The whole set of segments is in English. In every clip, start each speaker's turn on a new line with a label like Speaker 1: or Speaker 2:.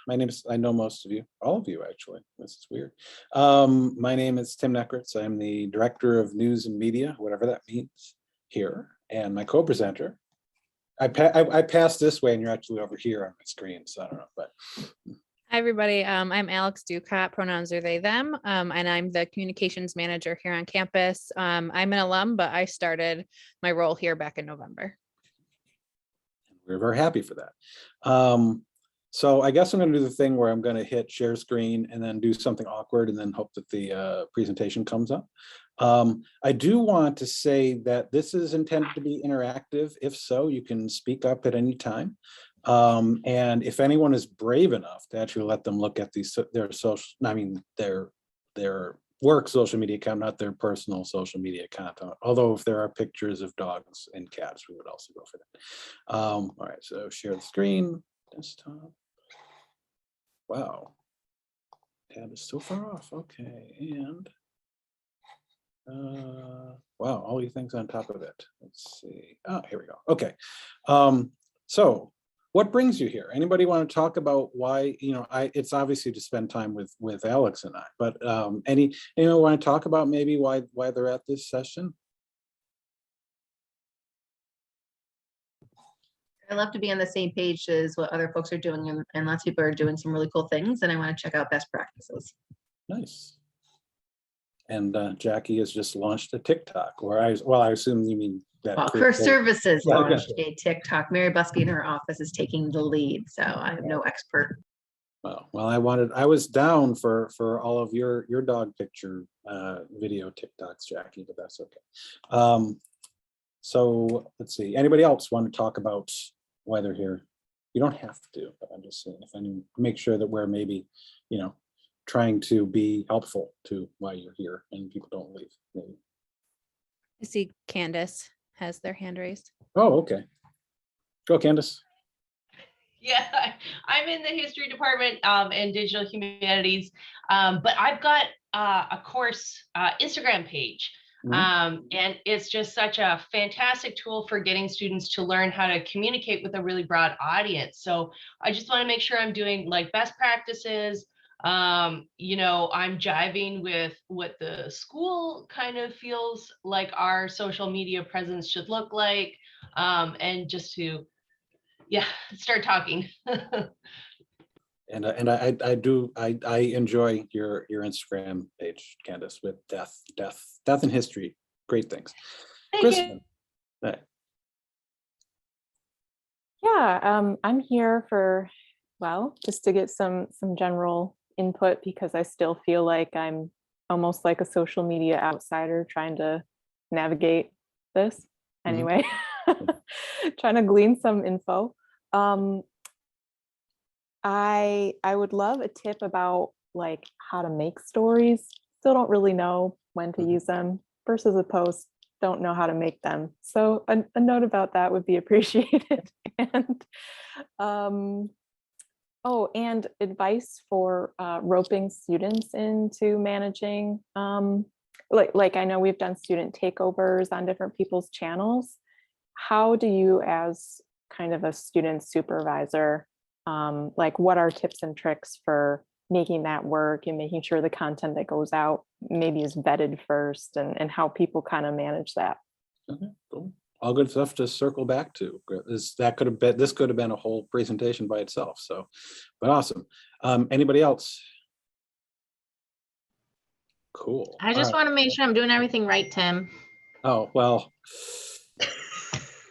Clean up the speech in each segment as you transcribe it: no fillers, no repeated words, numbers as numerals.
Speaker 1: My name is, I know most of you, all of you actually, this is weird. My name is Tim Neckrits. I'm the Director of News and Media, whatever that means here. And my co-presenter, I passed this way and you're actually over here on my screen, so I don't know, but.
Speaker 2: Hi, everybody. I'm Alex Ducat, pronouns are they, them, and I'm the communications manager here on campus. I'm an alum, but I started my role here back in November.
Speaker 1: We're very happy for that. So I guess I'm going to do the thing where I'm going to hit share screen and then do something awkward and then hope that the presentation comes up. I do want to say that this is intended to be interactive. If so, you can speak up at any time. And if anyone is brave enough to actually let them look at their social, I mean, their work social media account, not their personal social media account. Although if there are pictures of dogs and cats, we would also go for that. All right, so share the screen, desktop. Wow, tab is so far off. Okay, and wow, all these things on top of it. Let's see. Oh, here we go. Okay, so what brings you here? Anybody want to talk about why? You know, it's obviously to spend time with Alex and I, but anyone want to talk about maybe why they're at this session?
Speaker 3: I love to be on the same page as what other folks are doing, and lots of people are doing some really cool things, and I want to check out best practices.
Speaker 1: Nice. And Jackie has just launched a TikTok, or I assume you mean that.
Speaker 3: Well, Her Services
Speaker 1: Yeah, okay.
Speaker 3: launched a TikTok. Mary Busby in her office is taking the lead, so I am no expert.
Speaker 1: Well, I was down for all of your dog picture video TikToks, Jackie, but that's okay. So let's see. Anybody else want to talk about why they're here? You don't have to, but I'm just saying, if any, make sure that we're maybe, you know, trying to be helpful to why you're here and people don't leave. Maybe.
Speaker 2: I see Candace has their hand raised.
Speaker 1: Oh, okay. Go, Candace.
Speaker 4: Yeah, I'm in the history department and digital humanities, but I've got a course Instagram page. And it's just such a fantastic tool for getting students to learn how to communicate with a really broad audience. So I just want to make sure I'm doing like best practices. You know, I'm jiving with what the school kind of feels like our social media presence should look like, and just to start talking.
Speaker 1: And I enjoy your Instagram page, Candace, with death and history. Great things.
Speaker 4: Thank you.
Speaker 5: Yeah, I'm here for, well, just to get some general input, because I still feel like I'm almost like a social media outsider trying to navigate this anyway, trying to glean some info. I would love a tip about like how to make stories. Still don't really know when to use them versus a post. Don't know how to make them. So a note about that would be appreciated. And and advice for roping students into managing. Like I know we've done student takeovers on different people's channels. How do you, as kind of a student supervisor, like what are tips and tricks for making that work and making sure the content that goes out maybe is vetted first, and how people kind of manage that?
Speaker 1: Okay, cool. All good stuff to circle back to. This could have been a whole presentation by itself. So, but awesome. Anybody else? Cool.
Speaker 6: I just want to make sure I'm doing everything right, Tim.
Speaker 1: Oh, well,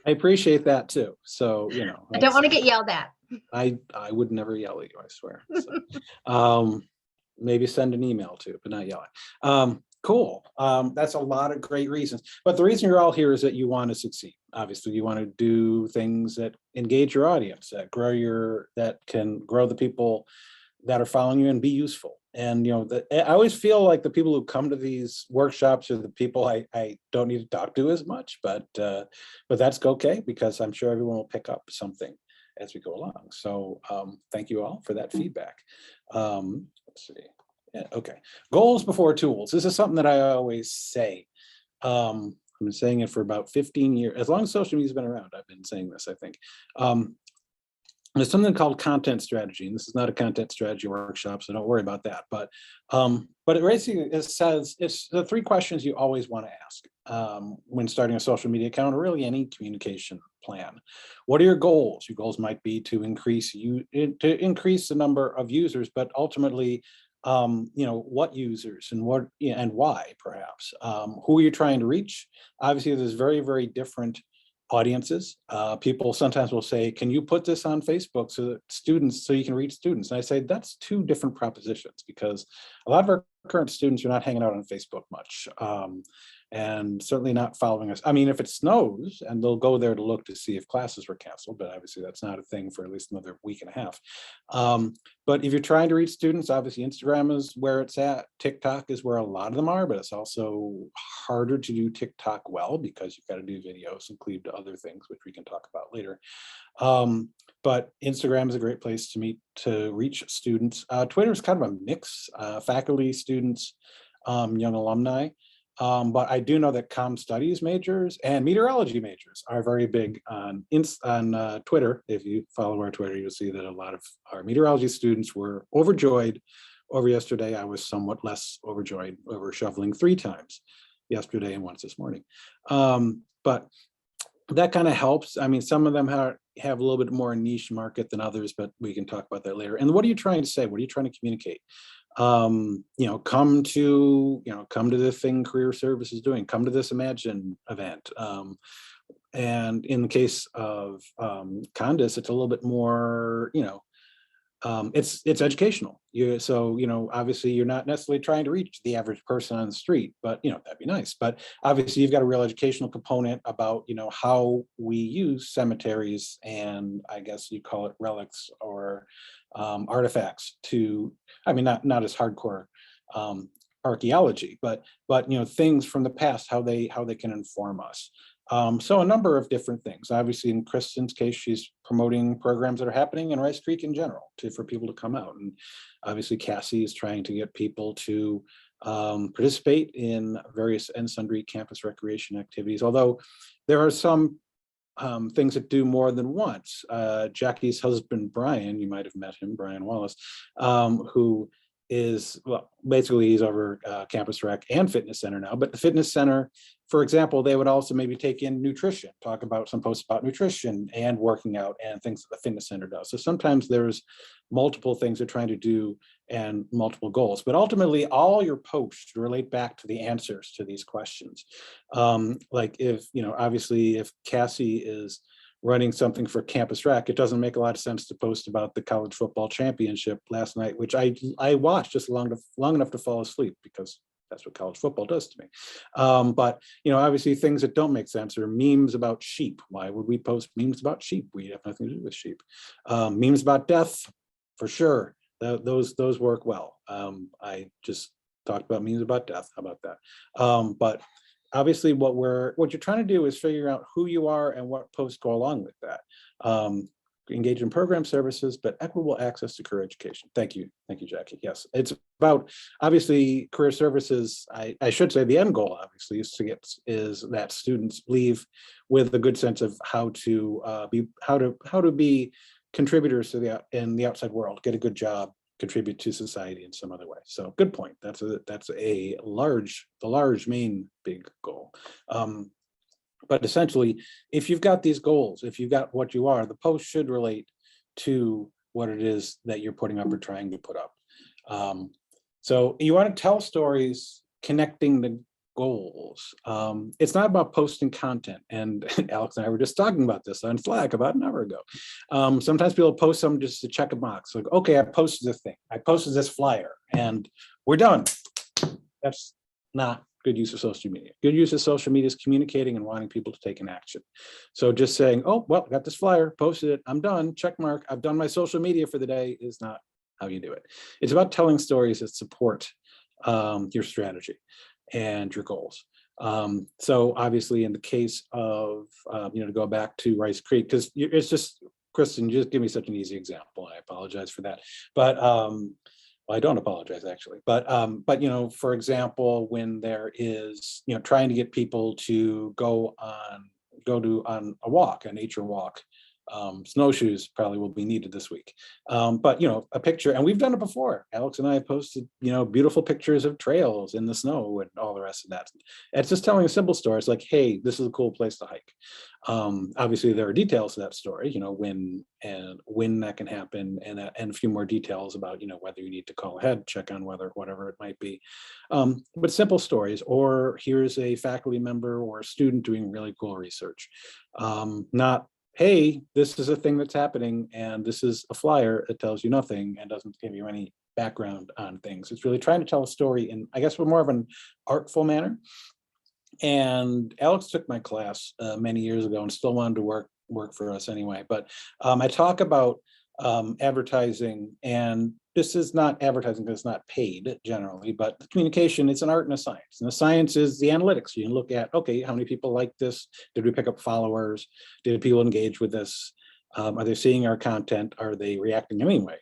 Speaker 1: I appreciate that too. So, you know,
Speaker 6: I don't want to get yelled at.
Speaker 1: I would never yell at you, I swear. So, maybe send an email too, but not yelling. Cool. That's a lot of great reasons. But the reason you're all here is that you want to succeed. Obviously, you want to do things that engage your audience, that can grow the people that are following you and be useful. And, you know, I always feel like the people who come to these workshops are the people I don't need to talk to as much, but that's okay, because I'm sure everyone will pick up something as we go along. So thank you all for that feedback. Let's see. Yeah, okay. Goals before tools. This is something that I always say. I've been saying it for about 15 years. As long as social media's been around, I've been saying this, I think. there's something called content strategy, and this is not a content strategy workshop, so don't worry about that. But it basically it says it's the 3 questions you always want to ask when starting a social media account or really any communication plan. What are your goals? Your goals might be to increase the number of users, but ultimately, what users and what and why, perhaps. Who are you trying to reach? Obviously, there's very, very different audiences. People sometimes will say, can you put this on Facebook so that students, so you can reach students? And I say that's 2 different propositions, because a lot of our current students are not hanging out on Facebook much. And certainly not following us. I mean, if it snows and they'll go there to look to see if classes were canceled, but obviously that's not a thing for at least another week and a half. But if you're trying to reach students, obviously Instagram is where it's at. TikTok is where a lot of them are, but it's also harder to do TikTok well because you've got to do videos and cleave to other things, which we can talk about later. But Instagram is a great place to reach students. Twitter is kind of a mix, faculty, students, young alumni. But I do know that comm studies majors and meteorology majors are very big on Twitter. If you follow our Twitter, you'll see that a lot of our meteorology students were overjoyed over yesterday. I was somewhat less overjoyed over shoveling 3 times yesterday and once this morning. But that kind of helps. I mean, some of them have a little bit more niche market than others, but we can talk about that later. And what are you trying to say? What are you trying to communicate? Come to the thing Career Service is doing, come to this Imagine event. And in the case of Condis, it's a little bit more, it's educational. Obviously you're not necessarily trying to reach the average person on the street, but that'd be nice. But obviously you've got a real educational component about, how we use cemeteries and I guess you call it relics or artifacts not as hardcore archaeology, but things from the past, how they can inform us. So a number of different things. Obviously, in Kristen's case, she's promoting programs that are happening in Rice Creek in general for people to come out. And obviously, Cassie is trying to get people to participate in various and sundry campus recreation activities. Although there are some things that do more than once. Jackie's husband, Brian, you might have met him, Brian Wallace, who is, basically he's over Campus Rec and Fitness Center now, but the Fitness Center, for example, they would also maybe take in nutrition, talk about some posts about nutrition and working out and things that the Fitness Center does. So sometimes there's multiple things they're trying to do and multiple goals, but ultimately all your posts relate back to the answers to these questions. Like obviously if Cassie is running something for Campus Rec, it doesn't make a lot of sense to post about the college football championship last night, which I watched just long enough to fall asleep because that's what college football does to me. But obviously things that don't make sense are memes about sheep. Why would we post memes about sheep? We have nothing to do with sheep. Memes about death, for sure. Those work well. I just talked about memes about death. How about that? But obviously what you're trying to do is figure out who you are and what posts go along with that. Engage in program services, but equitable access to career education. Thank you, Jackie. Yes, it's about obviously career services. I should say the end goal obviously is that students leave with a good sense of how to be contributors to in the outside world, get a good job, contribute to society in some other way. So good point. That's the large main big goal. But essentially, if you've got these goals, if you've got what you are, the post should relate to what it is that you're putting up or trying to put up. So you want to tell stories connecting the goals. It's not about posting content. And Alex and I were just talking about this on Slack about an hour ago. Sometimes people post something just to check a box. Like, okay, I posted this thing. I posted this flyer and we're done. That's not good use of social media. Good use of social media is communicating and wanting people to take an action. So just saying, oh, well, I got this flyer, posted it, I'm done, check mark, I've done my social media for the day is not how you do it. It's about telling stories that support your strategy and your goals. So obviously in the case of, to go back to Rice Creek, because it's just, Kristen, you just give me such an easy example. I apologize for that. But well, I don't apologize actually, but for example, when there is, trying to get people to go on a walk, a nature walk Snowshoes probably will be needed this week. But a picture, and we've done it before. Alex and I have posted, beautiful pictures of trails in the snow and all the rest of that. It's just telling a simple story. It's like, hey, this is a cool place to hike. Obviously, there are details to that story, when that can happen, and a few more details about, whether you need to call ahead, check on weather, whatever it might be. But simple stories, or here's a faculty member or a student doing really cool research. Not, hey, this is a thing that's happening and this is a flyer that tells you nothing and doesn't give you any background on things. It's really trying to tell a story in, I guess, more of an artful manner. And Alex took my class many years ago and still wanted to work for us anyway. But I talk about advertising, and this is not advertising because it's not paid generally, but the communication, it's an art and a science. And the science is the analytics. You can look at, okay, how many people like this? Did we pick up followers? Did people engage with this? Are they seeing our content? Are they reacting anyway?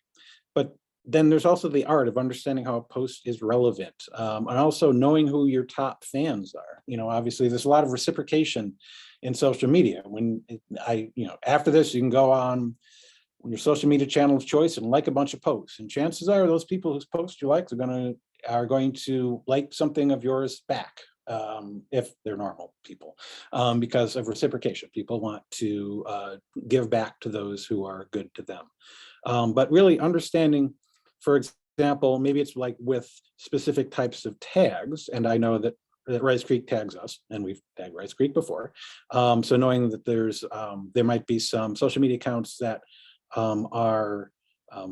Speaker 1: But then there's also the art of understanding how a post is relevant, and also knowing who your top fans are. Obviously there's a lot of reciprocation in social media. After this, you can go on your social media channel of choice and like a bunch of posts, and chances are those people whose posts you like are going to like something of yours back, if they're normal people, because of reciprocation. People want to give back to those who are good to them. But really understanding, for example, maybe it's like with specific types of tags, and I know that Rice Creek tags us, and we've tagged Rice Creek before. So knowing that there might be some social media accounts that are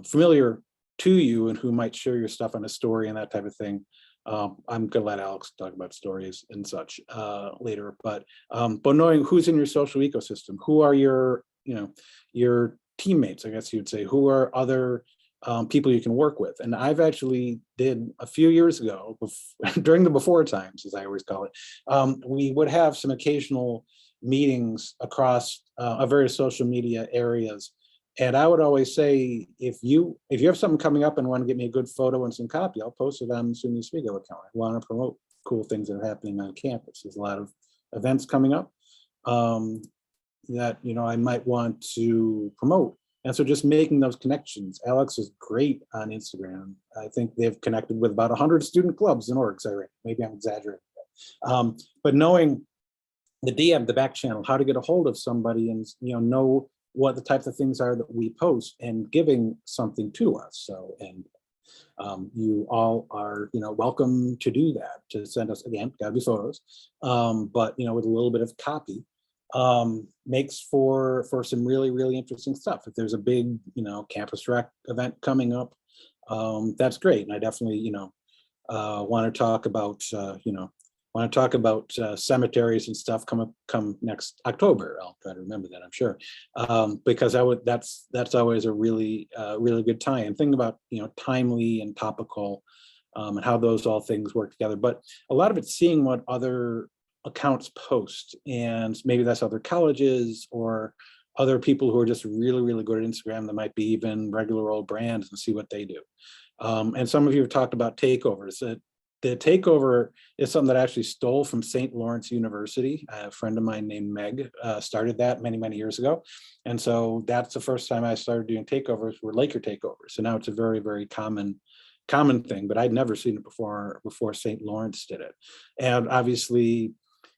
Speaker 1: familiar to you and who might share your stuff on a story and that type of thing. I'm gonna let Alex talk about stories and such later, but knowing who's in your social ecosystem, who are your teammates, I guess you would say, who are other people you can work with. And I've actually did a few years ago, during the before times, as I always call it, we would have some occasional meetings across various social media areas. And I would always say, if you have something coming up and want to get me a good photo and some copy, I'll post it on SUNY Oswego account. I want to promote cool things that are happening on campus. There's a lot of events coming up that I might want to promote. And so just making those connections. Alex is great on Instagram. I think they've connected with about 100 student clubs and orgs already. Maybe I'm exaggerating. But knowing the DM, the back channel, how to get a hold of somebody, and know what the types of things are that we post, and giving something to us. So, and you all are, welcome to do that, to send us, again, gotta be photos, but, with a little bit of copy, makes for some really, really interesting stuff. If there's a big, campus rec event coming up, that's great. And I definitely, want to talk about, cemeteries and stuff come next October. I'll try to remember that, I'm sure, because that's always a really really good tie. And think about timely and topical, and how those all things work together. But a lot of it's seeing what other accounts post, and maybe that's other colleges or other people who are just really, really good at Instagram, that might be even regular old brands, and see what they do. And some of you have talked about takeovers. The takeover is something that I actually stole from St. Lawrence University. A friend of mine named Meg started that many, many years ago. And so that's the first time I started doing takeovers, were Laker takeovers. So now it's a very, very common thing, but I'd never seen it before St. Lawrence did it. And obviously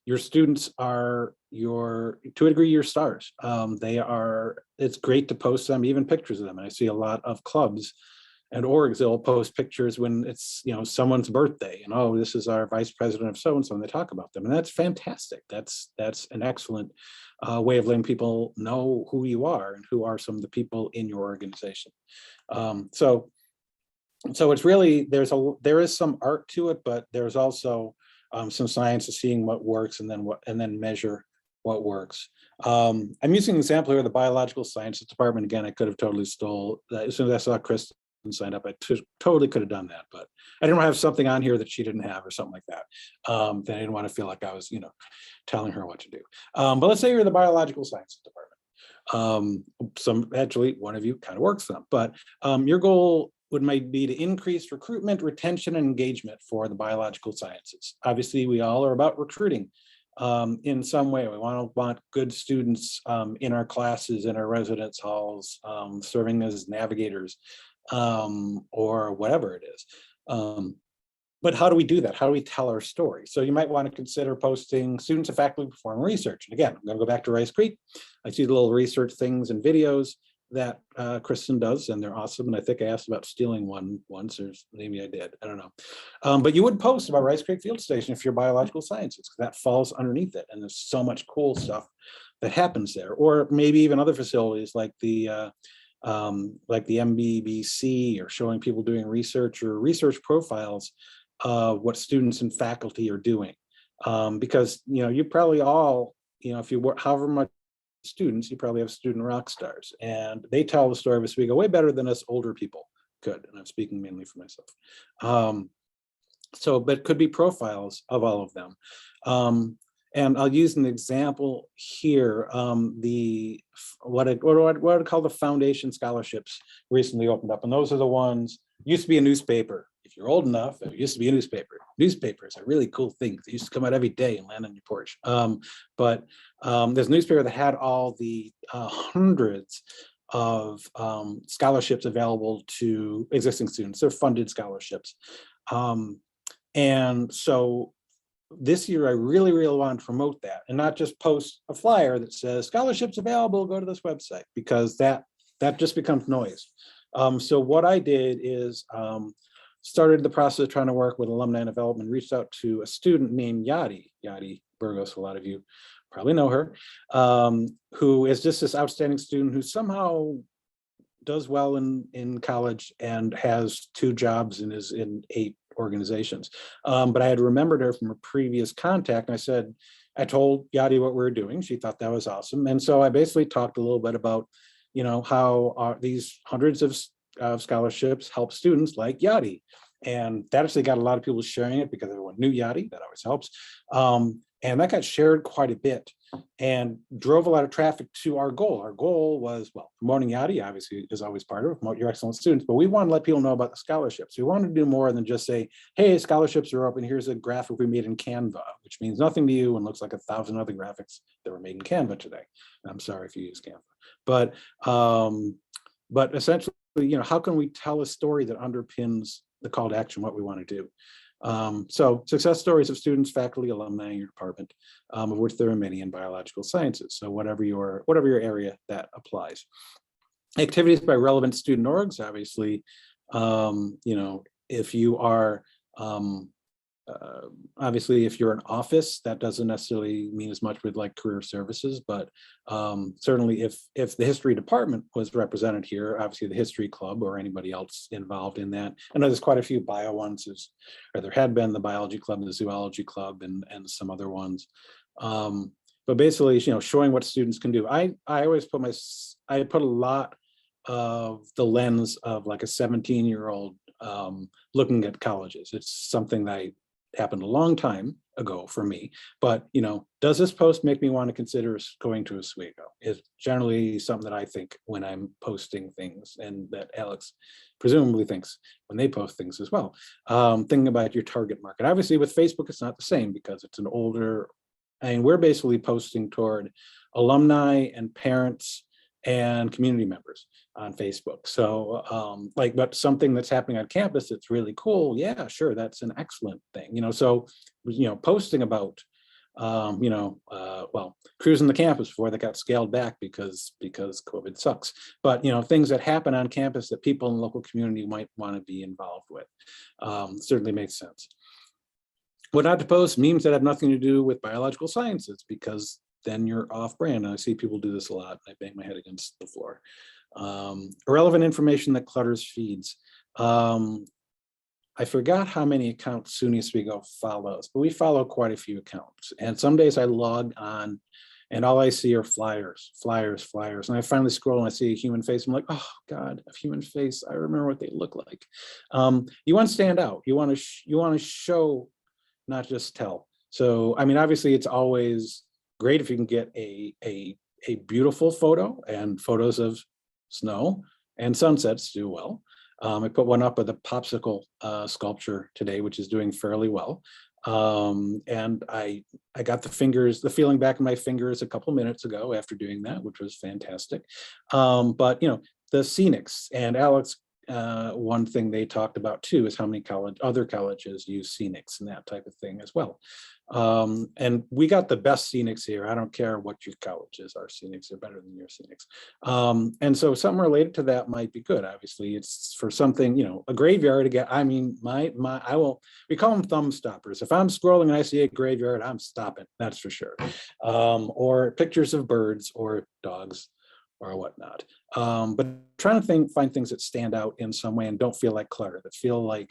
Speaker 1: your students are to a degree, your stars. It's great to post them, even pictures of them. And I see a lot of clubs and orgs, they'll post pictures when it's someone's birthday, and oh, this is our vice president of so and so, and they talk about them, and that's fantastic. That's an excellent way of letting people know who you are and who are some of the people in your organization. So it's really, there is some art to it, but there's also some science of seeing what works, and then measure what works. I'm using an example here of the biological sciences department. Again, I could have totally stole that. As soon as I saw Chris signed up, I totally could have done that, but I didn't want to have something on here that she didn't have, or something like that. Then I didn't want to feel like I was, telling her what to do. But let's say you're the biological sciences department. Actually, one of you kind of works them, but your goal might be to increase recruitment, retention, and engagement for the biological sciences. Obviously, we all are about recruiting in some way. We want good students in our classes, in our residence halls, serving as navigators, or whatever it is. But how do we do that? How do we tell our story? So you might want to consider posting students and faculty perform research. And again, I'm going to go back to Rice Creek. I see the little research things and videos that Kristen does, and they're awesome. And I think I asked about stealing one once, or maybe I did, I don't know. But you would post about Rice Creek Field Station if you're biological sciences, because that falls underneath it. And there's so much cool stuff that happens there. Or maybe even other facilities like the MBBC, or showing people doing research or research profiles of what students and faculty are doing. Because, you probably all, if you work however much students, you probably have student rock stars, and they tell the story of Oswego way better than us older people could. And I'm speaking mainly for myself. But it could be profiles of all of them. And I'll use an example here. What I call the foundation scholarships recently opened up. And those are the ones, used to be a newspaper. If you're old enough, it used to be a newspaper. Newspapers are really cool things. They used to come out every day and land on your porch. But there's a newspaper that had all the hundreds of scholarships available to existing students. They're funded scholarships. And so this year, I really want to promote that, and not just post a flyer that says scholarships available, go to this website, because that just becomes noise. So what I did is started the process of trying to work with alumni development, reached out to a student named Yadi Burgos. A lot of you probably know her, who is just this outstanding student who somehow does well in college and has 2 jobs and is in 8 organizations. But I had remembered her from a previous contact. And I told Yadi what we were doing. She thought that was awesome. And so I basically talked a little bit about, how these hundreds of scholarships help students like Yadi. And that actually got a lot of people sharing it because everyone knew Yadi. That always helps. And that got shared quite a bit and drove a lot of traffic to our goal. Our goal was, promoting Yadi obviously is always part of it, promote your excellent students, but we want to let people know about the scholarships. We want to do more than just say, hey, scholarships are open. Here's a graphic we made in Canva, which means nothing to you and looks like 1,000 other graphics that were made in Canva today. I'm sorry if you use Canva, but essentially, how can we tell a story that underpins the call to action, what we want to do? So success stories of students, faculty, alumni in your department, of which there are many in biological sciences. So whatever your area that applies. Activities by relevant student orgs, obviously, if you are, obviously, if you're an office, that doesn't necessarily mean as much with like career services, but certainly if the history department was represented here, obviously the history club or anybody else involved in that. I know there's quite a few bio ones, or there had been the biology club, the zoology club, and some other ones. But basically, showing what students can do. I always put a lot of the lens of like a 17-year-old looking at colleges. It's something that happened a long time ago for me, but does this post make me want to consider going to Oswego? Is generally something that I think when I'm posting things, and that Alex presumably thinks when they post things as well. Thinking about your target market. Obviously with Facebook, it's not the same because it's an older, and we're basically posting toward alumni and parents and community members on Facebook. So but something that's happening on campus that's really cool, yeah, sure, that's an excellent thing. So posting about cruising the campus before that got scaled back because COVID sucks. But things that happen on campus that people in the local community might want to be involved with certainly makes sense. What not to post? Memes that have nothing to do with biological sciences, because then you're off brand. And I see people do this a lot. I bang my head against the floor. Irrelevant information that clutters feeds. I forgot how many accounts SUNY Oswego follows, but we follow quite a few accounts. And some days I log on and all I see are flyers. And I finally scroll and I see a human face. I'm like, oh God, a human face. I remember what they look like. You want to stand out. You want to show, not just tell. So, I mean, obviously it's always great if you can get a beautiful photo, and photos of snow and sunsets do well. I put one up of the popsicle sculpture today, which is doing fairly well. And I got the feeling back in my fingers a couple minutes ago after doing that, which was fantastic. But the scenics, and Alex, one thing they talked about too is how many other colleges use scenics and that type of thing as well. And we got the best scenics here. I don't care what your college is, our scenics are better than your scenics. And so something related to that might be good. Obviously, it's for something, a graveyard again. I mean, we call them thumb stoppers. If I'm scrolling and I see a graveyard, I'm stopping, that's for sure. Or pictures of birds or dogs or whatnot. But trying to find things that stand out in some way and don't feel like clutter, that feel like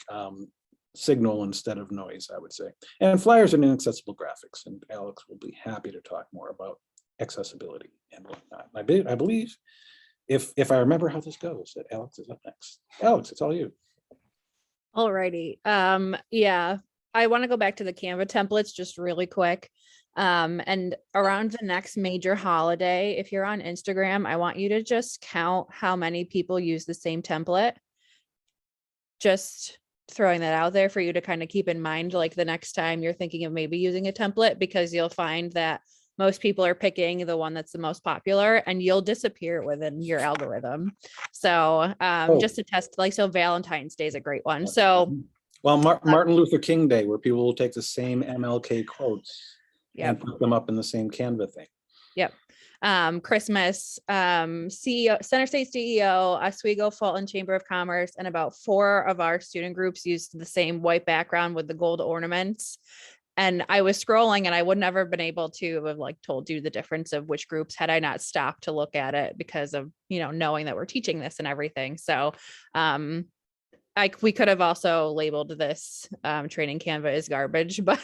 Speaker 1: signal instead of noise, I would say. And flyers and inaccessible graphics. And Alex will be happy to talk more about accessibility and whatnot. I believe, if I remember how this goes, that Alex is up next. Alex, it's all you.
Speaker 2: Alrighty. Yeah, I want to go back to the Canva templates just really quick. And around the next major holiday, if you're on Instagram, I want you to just count how many people use the same template. Just throwing that out there for you to kind of keep in mind, like the next time you're thinking of maybe using a template, because you'll find that most people are picking the one that's the most popular and you'll disappear within your algorithm. So just to test, like, so Valentine's Day is a great one. So
Speaker 1: well, Martin Luther King Day, where people will take the same MLK quotes and put them up in the same Canva thing.
Speaker 2: Yep. Christmas, CEO, Center State CEO, Oswego Fulton Chamber of Commerce, and about 4 of our student groups used the same white background with the gold ornaments. And I was scrolling and I would never have been able to have like told you the difference of which groups had I not stopped to look at it, because of, knowing that we're teaching this and everything. So, we could have also labeled this, training Canva is garbage, but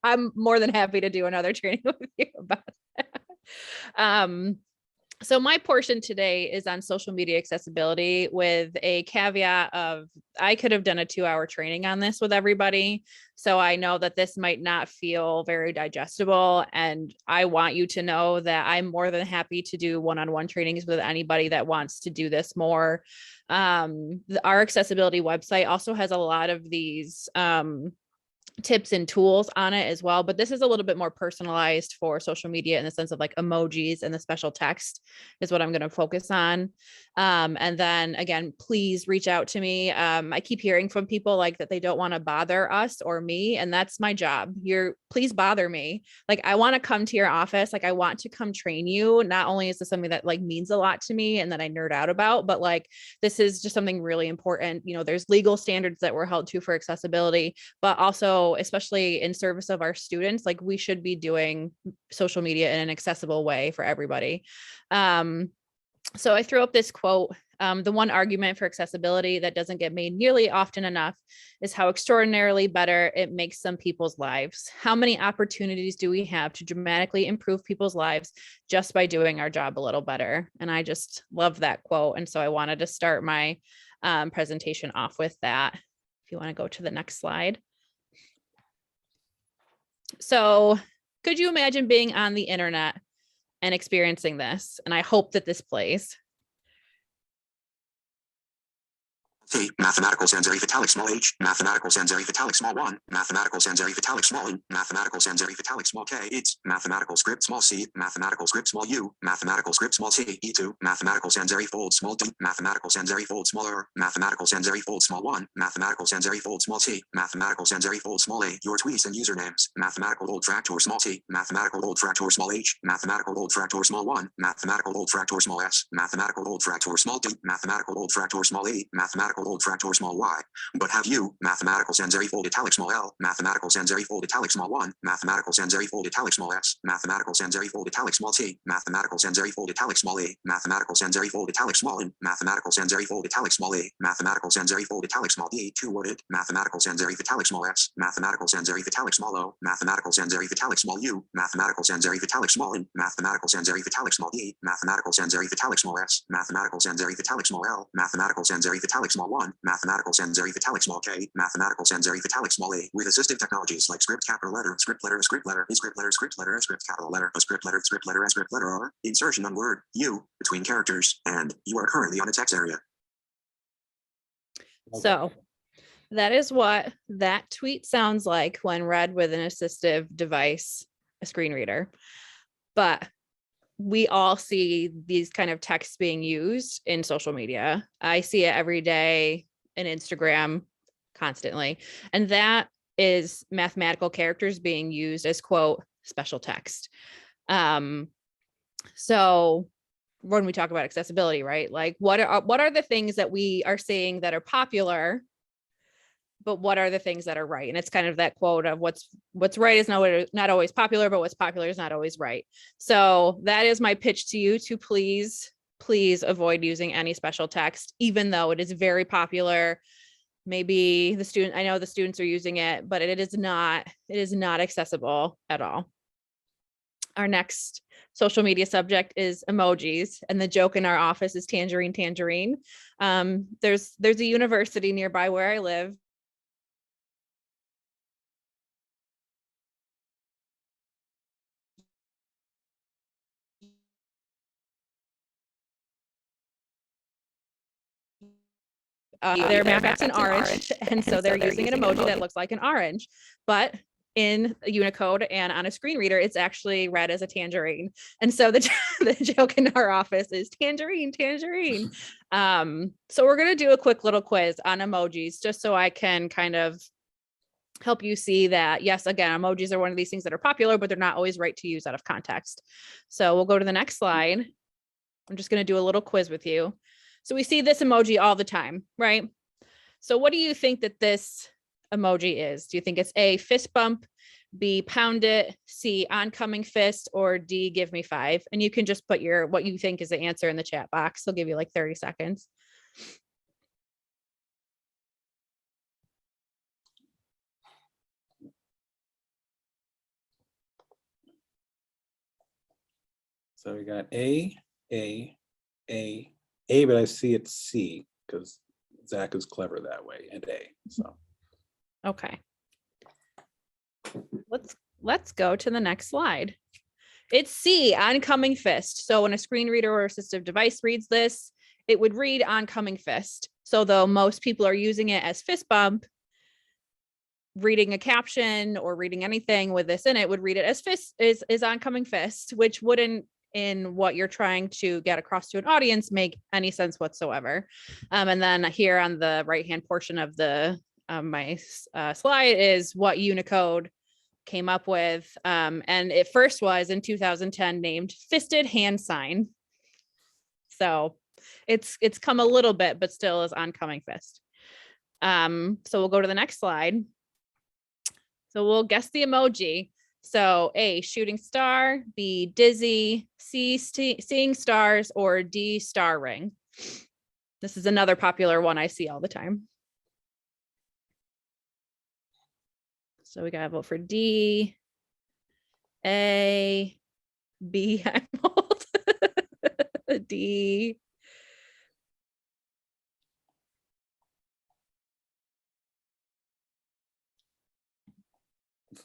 Speaker 2: I'm more than happy to do another training with you about that. So my portion today is on social media accessibility, with a caveat of I could have done a 2-hour training on this with everybody. So I know that this might not feel very digestible, and I want you to know that I'm more than happy to do one-on-one trainings with anybody that wants to do this more. Our accessibility website also has a lot of these tips and tools on it as well, but this is a little bit more personalized for social media in the sense of like emojis and the special text is what I'm going to focus on. And then again, please reach out to me. I keep hearing from people like that they don't want to bother us or me, and that's my job. Please bother me. Like, I want to come to your office. Like, I want to come train you. Not only is this something that like means a lot to me and that I nerd out about, but like, this is just something really important. There's legal standards that we're held to for accessibility, but also, especially in service of our students, like, we should be doing social media in an accessible way for everybody. So I threw up this quote. The one argument for accessibility that doesn't get made nearly often enough is how extraordinarily better it makes some people's lives. How many opportunities do we have to dramatically improve people's lives just by doing our job a little better? And I just love that quote. And so I wanted to start my presentation off with that. If you want to go to the next slide. So could you imagine being on the internet and experiencing this? And I hope that this plays.
Speaker 7: T, mathematical sans serif italic small h, mathematical sans serif italic small 1, mathematical sans serif italic small n, mathematical sans serif italic small k, it's mathematical script small c, mathematical script small u, mathematical script small t, e2, mathematical sans serif fold small d, mathematical sans serif fold small r, mathematical sans serif fold small 1, mathematical sans serif fold small t, mathematical sans serif fold small a, your tweets and usernames, mathematical old tractor small t, mathematical old tractor small h, mathematical old tractor small 1, mathematical old tractor small s, mathematical old tractor small d, mathematical old tractor small a, mathematical old tractor small y. But have you, mathematical sans serif fold italic small l, mathematical sans serif fold italic small 1, mathematical sans serif fold italic small s, mathematical sans serif fold italic small t, mathematical sans serif fold italic small a, mathematical sans serif fold italic small n, mathematical sans serif fold italic small a, mathematical sans serif fold italic small d, two-worded, mathematical sans serif italic small s, mathematical sans serif italic small o, mathematical sans serif italic small u, mathematical sans serif italic small n, mathematical sans serif italic small d, mathematical sans serif italic small s, mathematical sans serif italic small l, mathematical sans serif italic small 1, mathematical sans serif italic small k, mathematical sans serif italic small a, with assistive technologies like script capital letter, script letter, script letter, script letter, script letter, script capital letter, a script letter, script letter, script letter r, insertion on word, u, between characters, and you are currently on a text area.
Speaker 2: So that is what that tweet sounds like when read with an assistive device, a screen reader. But we all see these kind of texts being used in social media. I see it every day in Instagram constantly. And that is mathematical characters being used as quote special text. So when we talk about accessibility, right? Like what are the things that we are seeing that are popular, but what are the things that are right? And it's kind of that quote of what's right is not always popular, but what's popular is not always right. So that is my pitch to you to please avoid using any special text, even though it is very popular. Maybe I know the students are using it, but it is not accessible at all. Our next social media subject is emojis, and the joke in our office is tangerine, tangerine. There's a university nearby where I live. Their mascot's an orange, and so they're using an emoji that looks like an orange, but in Unicode and on a screen reader, it's actually read as a tangerine. And so the joke in our office is tangerine, tangerine. So we're going to do a quick little quiz on emojis, just so I can kind of help you see that, yes, again, emojis are one of these things that are popular, but they're not always right to use out of context. So we'll go to the next slide. I'm just going to do a little quiz with you. So we see this emoji all the time, right? So what do you think that this emoji is? Do you think it's A, fist bump, B, pound it, C, oncoming fist, or D, give me 5? And you can just put what you think is the answer in the chat box. They'll give you like 30 seconds.
Speaker 1: So we got A, but I see it's C because Zach is clever that way, and A. So
Speaker 2: Okay. Let's go to the next slide. It's C, oncoming fist. So when a screen reader or assistive device reads this, it would read oncoming fist. So though most people are using it as fist bump, reading a caption or reading anything with this in it would read it as fist is oncoming fist, which wouldn't, in what you're trying to get across to an audience, make any sense whatsoever. And then here on the right-hand portion of the my slide is what Unicode came up with. And it first was in 2010 named fisted hand sign. So it's come a little bit, but still is oncoming fist. So we'll go to the next slide. So we'll guess the emoji. So A, shooting star, B, dizzy, C, seeing stars, or D, star ring. This is another popular one I see all the time. So we gotta vote for D, A, B, I'm old. D. I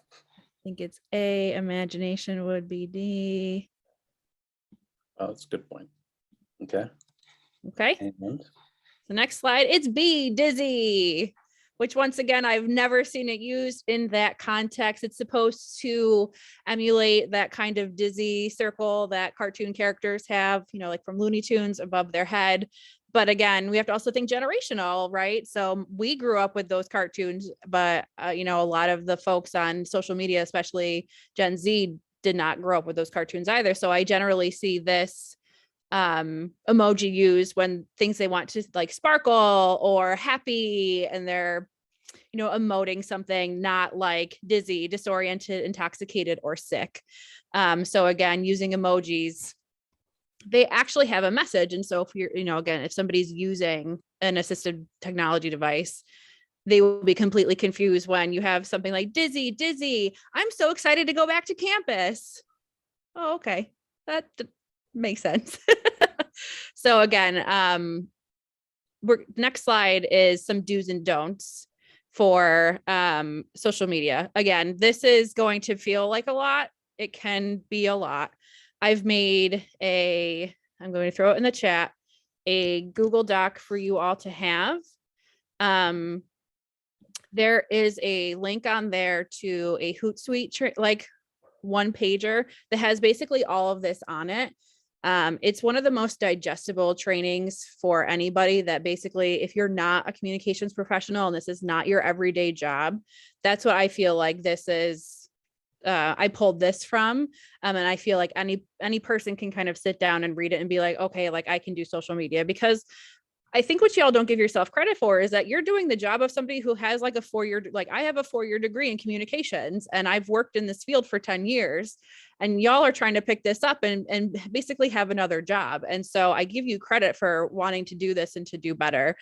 Speaker 2: think it's A, imagination would be D.
Speaker 1: oh, that's a good point. Okay.
Speaker 2: Okay.
Speaker 1: And
Speaker 2: The next slide, it's B, dizzy, which once again, I've never seen it used in that context. It's supposed to emulate that kind of dizzy circle that cartoon characters have, like from Looney Tunes above their head. But again, we have to also think generational, right? So we grew up with those cartoons, but a lot of the folks on social media, especially Gen Z, did not grow up with those cartoons either. So I generally see this emoji used when things they want to like sparkle or happy, and they're emoting something, not like dizzy, disoriented, intoxicated, or sick. So again, using emojis, they actually have a message. And so if you're, again, if somebody's using an assistive technology device, they will be completely confused when you have something like dizzy, I'm so excited to go back to campus. Oh, okay. That makes sense. So again, next slide is some do's and don'ts for social media. Again, this is going to feel like a lot. It can be a lot. I've made I'm going to throw it in the chat, a Google Doc for you all to have. There is a link on there to a Hootsuite like one pager that has basically all of this on it. It's one of the most digestible trainings for anybody that basically, if you're not a communications professional and this is not your everyday job, that's what I feel like this is. I pulled this from, and I feel like any person can kind of sit down and read it and be like, okay, like I can do social media. Because I think what y'all don't give yourself credit for is that you're doing the job of somebody who has like a 4-year, like I have a 4-year degree in communications and I've worked in this field for 10 years, and y'all are trying to pick this up and basically have another job. And so I give you credit for wanting to do this and to do better.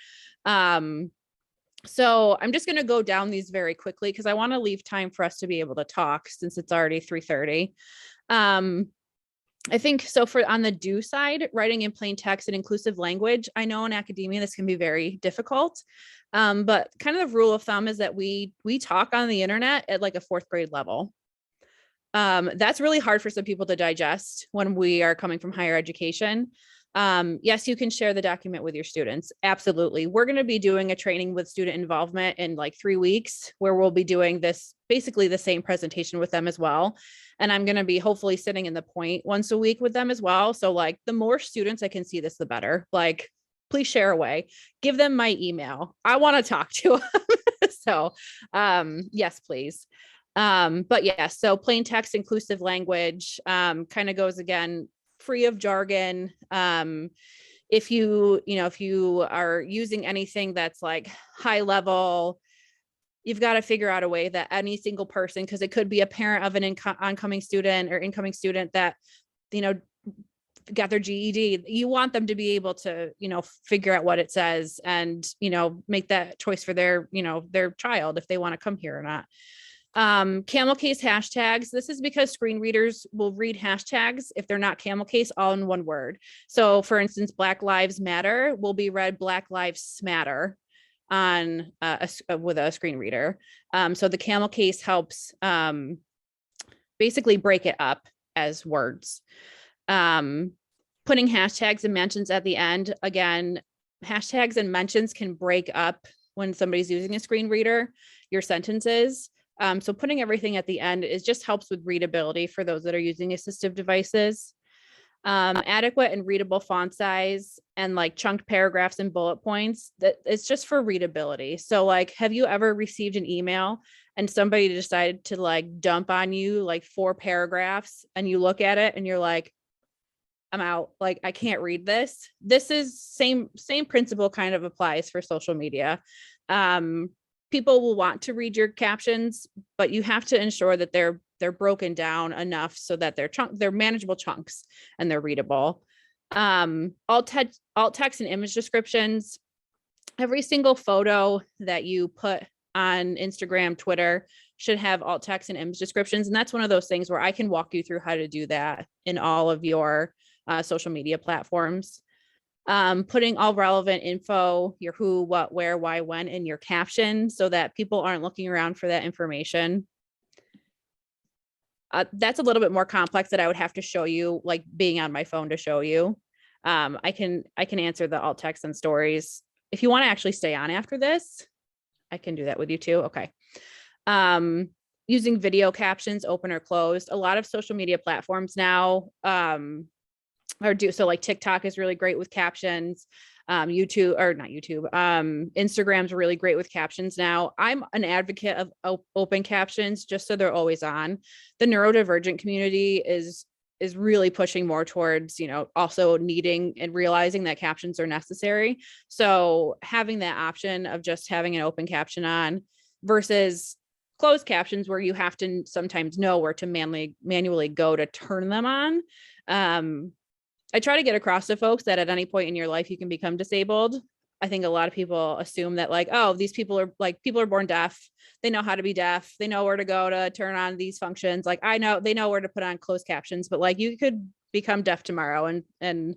Speaker 2: So I'm just going to go down these very quickly because I want to leave time for us to be able to talk since it's already 3:30. I think so. For on the do side, writing in plain text and inclusive language, I know in academia this can be very difficult, but kind of the rule of thumb is that we talk on the internet at like a 4th grade level. That's really hard for some people to digest when we are coming from higher education. Yes, you can share the document with your students. Absolutely. We're going to be doing a training with student involvement in like 3 weeks where we'll be doing this, basically the same presentation with them as well. And I'm going to be hopefully sitting in the point once a week with them as well. So like the more students I can see this, the better. Like, please share away, give them my email. I want to talk to them. So, yes, please. But yeah, so plain text, inclusive language, kind of goes again, free of jargon. If you are using anything that's like high level, you've got to figure out a way that any single person, because it could be a parent of an oncoming student or incoming student that, got their GED, you want them to be able to, figure out what it says and, make that choice for their child if they want to come here or not. Camel case hashtags. This is because screen readers will read hashtags if they're not camel case all in one word. So for instance, Black Lives Matter will be read Black Lives Smatter on with a screen reader. So the camel case helps basically break it up as words. Putting hashtags and mentions at the end. Again, hashtags and mentions can break up when somebody's using a screen reader, your sentences. So putting everything at the end just helps with readability for those that are using assistive devices. Adequate and readable font size and like chunked paragraphs and bullet points, that it's just for readability. So like, have you ever received an email and somebody decided to like dump on you like 4 paragraphs and you look at it and you're like, I'm out, like I can't read this. This is same principle kind of applies for social media. People will want to read your captions, but you have to ensure that they're broken down enough so that they're manageable chunks and they're readable. Alt text and image descriptions. Every single photo that you put on Instagram, Twitter should have alt text and image descriptions. And that's one of those things where I can walk you through how to do that in all of your social media platforms. Putting all relevant info, your who, what, where, why, when in your caption so that people aren't looking around for that information. That's a little bit more complex that I would have to show you, like being on my phone to show you. I can answer the alt text and stories. If you want to actually stay on after this, I can do that with you too. Okay. Using video captions, open or closed. A lot of social media platforms now, so like TikTok is really great with captions. Instagram's really great with captions now. I'm an advocate of open captions just so they're always on. The neurodivergent community is really pushing more towards, also needing and realizing that captions are necessary. So having that option of just having an open caption on versus closed captions where you have to sometimes know where to manually go to turn them on. I try to get across to folks that at any point in your life you can become disabled. I think a lot of people assume that like, oh, these people are born deaf. They know how to be deaf. They know where to go to turn on these functions. Like they know where to put on closed captions, but like you could become deaf tomorrow and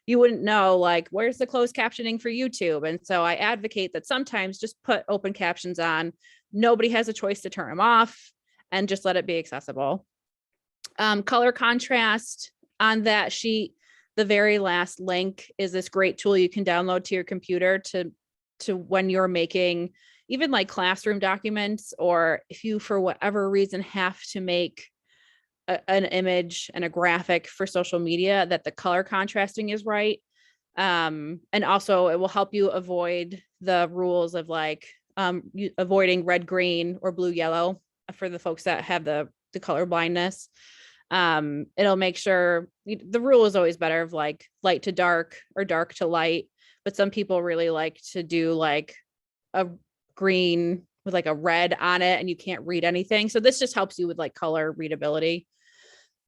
Speaker 2: you wouldn't know like, where's the closed captioning for YouTube? And so I advocate that sometimes just put open captions on. Nobody has a choice to turn them off and just let it be accessible. Color contrast on that sheet. The very last link is this great tool you can download to your computer to when you're making even like classroom documents, or if you, for whatever reason, have to make an image and a graphic for social media, that the color contrasting is right. And also it will help you avoid the rules of like avoiding red, green, or blue, yellow for the folks that have the color blindness. It'll make sure the rule is always better of like light to dark or dark to light, but some people really like to do like a green with like a red on it and you can't read anything. So this just helps you with like color readability.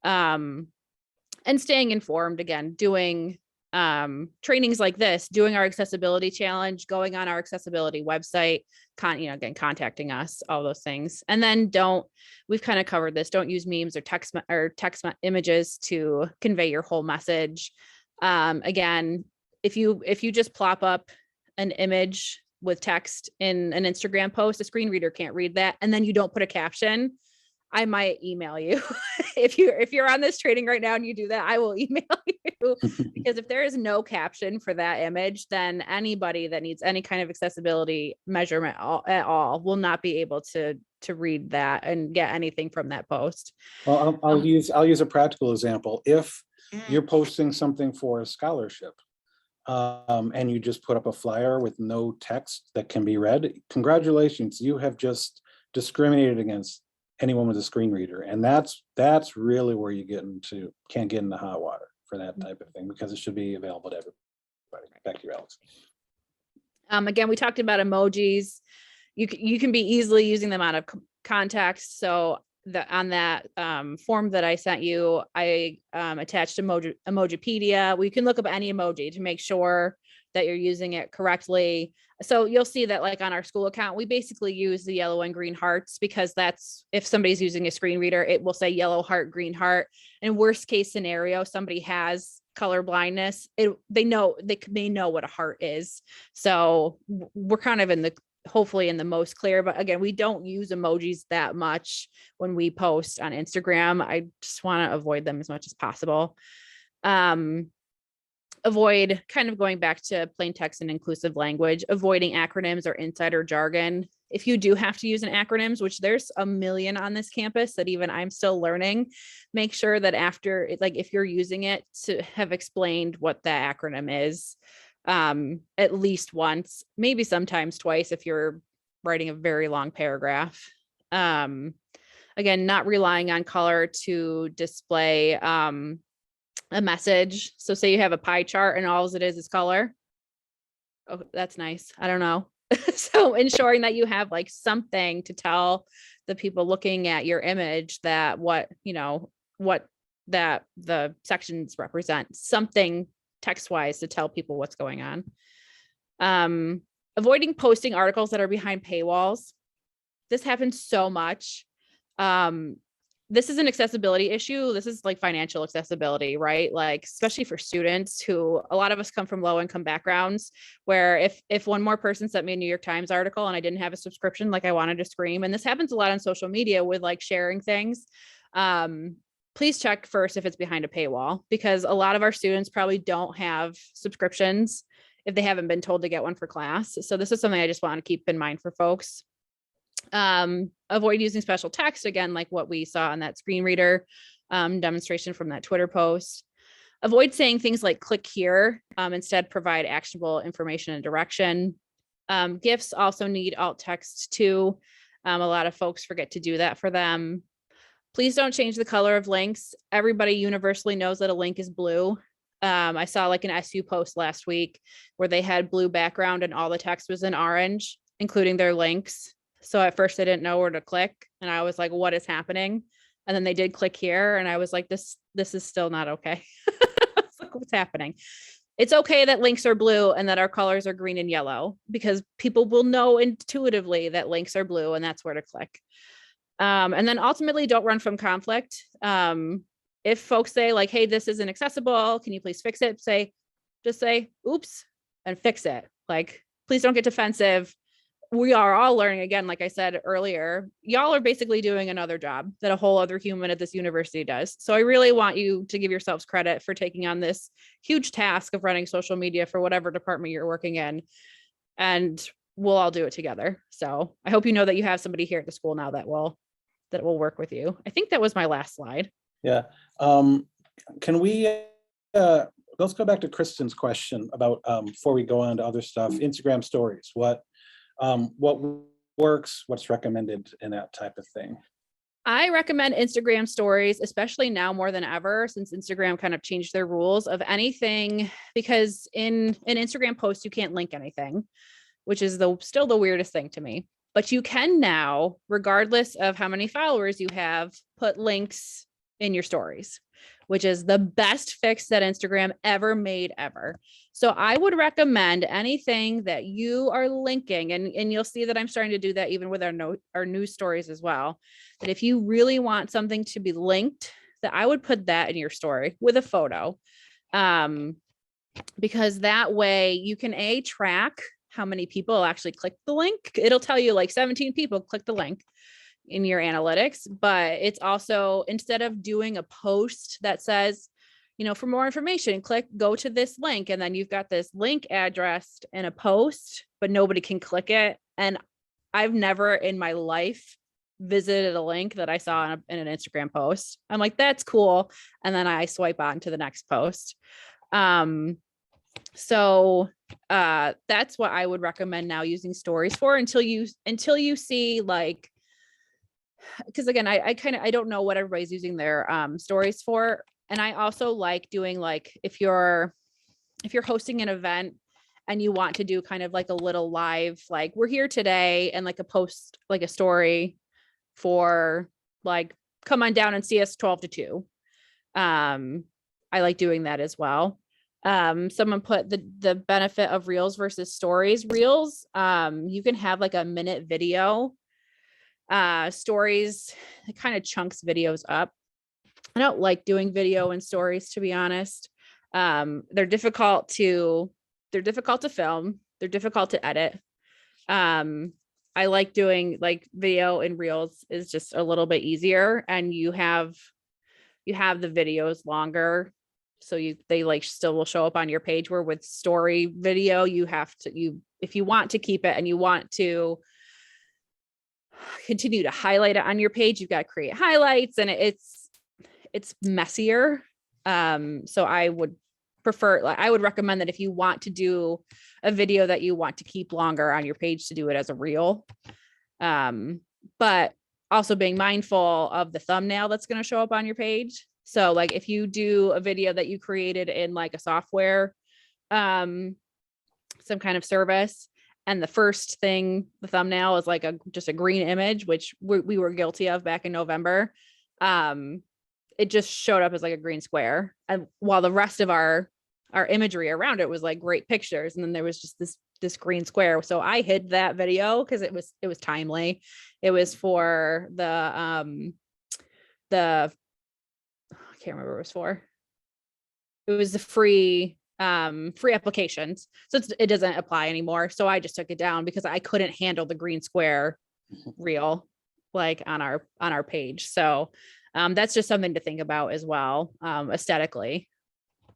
Speaker 2: And staying informed, again, doing trainings like this, doing our accessibility challenge, going on our accessibility website, again, contacting us, all those things. And then we've kind of covered this, don't use memes or text images to convey your whole message. Again, if you just plop up an image with text in an Instagram post, a screen reader can't read that, and then you don't put a caption, I might email you. If you're on this training right now and you do that, I will email you, because if there is no caption for that image, then anybody that needs any kind of accessibility measurement at all will not be able to read that and get anything from that post.
Speaker 1: Well, I'll use a practical example. If you're posting something for a scholarship, and you just put up a flyer with no text that can be read, congratulations, you have just discriminated against anyone with a screen reader. And that's really where you can't get into hot water for that type of thing, because it should be available to everybody. Back to you, Alex.
Speaker 2: Again, we talked about emojis. You can be easily using them out of context. So on that form that I sent you, I attached Emojipedia. We can look up any emoji to make sure that you're using it correctly. So you'll see that like on our school account, we basically use the yellow and green hearts, because that's, if somebody's using a screen reader, it will say yellow heart, green heart. And worst case scenario, somebody has color blindness, they may know what a heart is. So we're kind of hopefully in the most clear, but again, we don't use emojis that much when we post on Instagram. I just want to avoid them as much as possible. Avoid, kind of going back to plain text and inclusive language, avoiding acronyms or insider jargon. If you do have to use an acronyms, which there's a million on this campus that even I'm still learning, make sure that after, like if you're using it, to have explained what the acronym is at least once, maybe sometimes twice if you're writing a very long paragraph. Again, not relying on color to display a message. So say you have a pie chart and all it is color. Oh, that's nice. I don't know. So ensuring that you have like something to tell the people looking at your image that what that the sections represent, something text-wise to tell people what's going on. Avoiding posting articles that are behind paywalls. This happens so much. This is an accessibility issue. This is like financial accessibility, right? Like, especially for students who, a lot of us come from low income backgrounds, where if one more person sent me a New York Times article and I didn't have a subscription, like I wanted to scream. And this happens a lot on social media with like sharing things. Please check first if it's behind a paywall, because a lot of our students probably don't have subscriptions if they haven't been told to get one for class. So this is something I just want to keep in mind for folks. Avoid using special text, again, like what we saw on that screen reader demonstration from that Twitter post. Avoid saying things like click here, instead provide actionable information and direction. GIFs also need alt text too. A lot of folks forget to do that for them. Please don't change the color of links. Everybody universally knows that a link is blue. I saw like an SU post last week where they had blue background and all the text was in orange, including their links. So at first I didn't know where to click and I was like, what is happening? And then they did click here and I was like, this is still not okay. Like, what's happening? It's okay that links are blue and that our colors are green and yellow, because people will know intuitively that links are blue and that's where to click. And then ultimately don't run from conflict. If folks say like, hey, this isn't accessible, can you please fix it? Just say, oops, and fix it. Like, please don't get defensive. We are all learning, again, like I said earlier, y'all are basically doing another job that a whole other human at this university does. So I really want you to give yourselves credit for taking on this huge task of running social media for whatever department you're working in. And we'll all do it together. So I hope you know that you have somebody here at the school now that will work with you. I think that was my last slide.
Speaker 1: Yeah. Can we, let's go back to Kristen's question about, before we go on to other stuff, Instagram stories, what works, what's recommended and that type of thing.
Speaker 2: I recommend Instagram stories, especially now more than ever, since Instagram kind of changed their rules of anything, because in an Instagram post, you can't link anything, which is still the weirdest thing to me. But you can now, regardless of how many followers you have, put links in your stories, which is the best fix that Instagram ever made ever. So I would recommend anything that you are linking, and you'll see that I'm starting to do that even with our news stories as well, that if you really want something to be linked, that I would put that in your story with a photo. Because that way you can track how many people actually click the link. It'll tell you like 17 people click the link in your analytics, but it's also, instead of doing a post that says, for more information, go to this link, and then you've got this link addressed in a post, but nobody can click it. And I've never in my life visited a link that I saw in an Instagram post. I'm like, that's cool. And then I swipe on to the next post. So that's what I would recommend now using stories for until you see, like, because again, I don't know what everybody's using their stories for. And I also like doing, like, if you're hosting an event and you want to do kind of like a little live, like, we're here today, and like a post, like a story for, like, come on down and see us 12 to 2. I like doing that as well. Someone put the benefit of reels versus stories. Reels, you can have like a minute video. Stories, it kind of chunks videos up. I don't like doing video and stories, to be honest. They're difficult to film. They're difficult to edit. I like doing, like, video and reels is just a little bit easier, and you have the videos longer. So they like still will show up on your page, where with story video, if you want to keep it and you want to continue to highlight it on your page, you've got to create highlights, and it's messier. So I would recommend that if you want to do a video that you want to keep longer on your page, to do it as a reel. But also being mindful of the thumbnail that's going to show up on your page. So, like, if you do a video that you created in like a software, some kind of service, and the first thing, the thumbnail is like just a green image, which we were guilty of back in November. It just showed up as like a green square, and while the rest of our imagery around it was like great pictures, and then there was just this green square. So I hid that video because it was timely. It was for the I can't remember what it was for. It was the free applications. So it doesn't apply anymore. So I just took it down because I couldn't handle the green square reel, like, on our page. So that's just something to think about as well, aesthetically.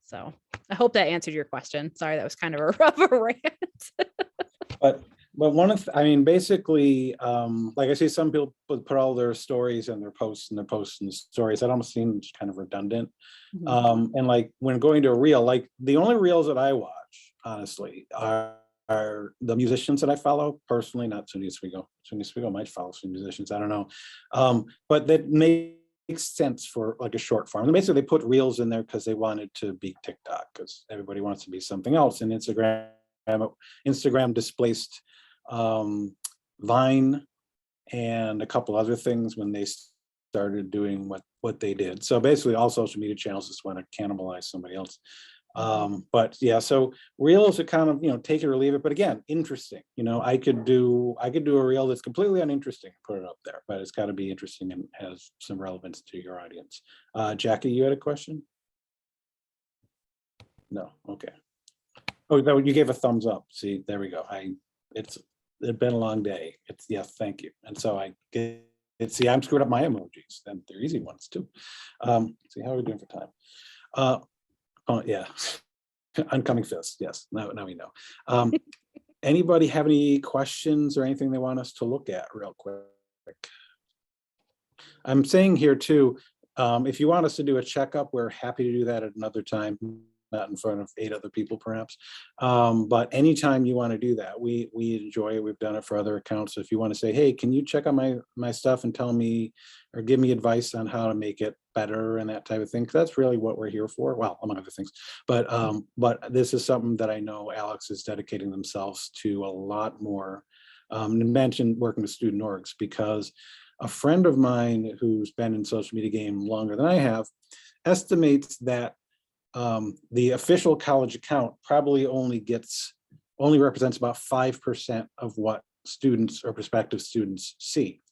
Speaker 2: So I hope that answered your question. Sorry, that was kind of a rough rant.
Speaker 1: But basically, like I say, some people put all their stories and their posts and the stories. That almost seems kind of redundant.
Speaker 2: Mhm.
Speaker 1: And like, when going to a reel, like, the only reels that I watch, honestly, are the musicians that I follow personally, not SUNY Oswego. SUNY Oswego might follow some musicians, I don't know. But that makes sense for like a short form. And basically, they put reels in there because they wanted to be TikTok, because everybody wants to be something else. And Instagram displaced Vine and a couple other things when they started doing what they did. So basically, all social media channels just want to cannibalize somebody else. But yeah, so reels are kind of, take it or leave it. But again, interesting. I could do a reel that's completely uninteresting and put it up there, but it's got to be interesting and has some relevance to your audience. Jackie, you had a question? No. Okay. Oh, no, you gave a thumbs up. See, there we go. It's been a long day. Yes, thank you. And so I'm screwed up my emojis, and they're easy ones too. See, how are we doing for time? Oh yeah, oncoming fist. Yes, now we know. Anybody have any questions or anything they want us to look at real quick? I'm saying here too, if you want us to do a checkup, we're happy to do that at another time, not in front of 8 other people perhaps. But anytime you want to do that, we enjoy it. We've done it for other accounts. So if you want to say, hey, can you check on my stuff and tell me or give me advice on how to make it better and that type of thing, 'cause that's really what we're here for. Well, among other things. But this is something that I know Alex is dedicating themselves to a lot more. You mentioned working with student orgs, because a friend of mine who's been in social media game longer than I have estimates that the official college account probably only represents about 5% of what students or prospective students see.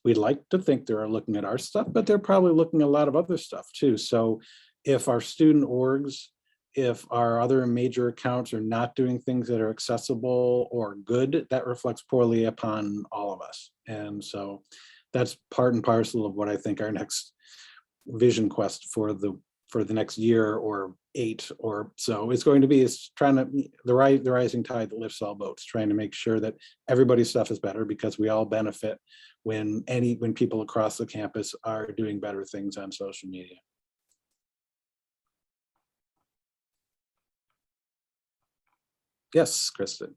Speaker 1: We'd like to think they're looking at our stuff, but they're probably looking at a lot of other stuff too. So if our student orgs, if our other major accounts are not doing things that are accessible or good, that reflects poorly upon all of us. And so that's part and parcel of what I think our next vision quest for the next year or 8 or so is going to be, is trying to the rising tide that lifts all boats, trying to make sure that everybody's stuff is better, because we all benefit when people across the campus are doing better things on social media. Yes, Kristen.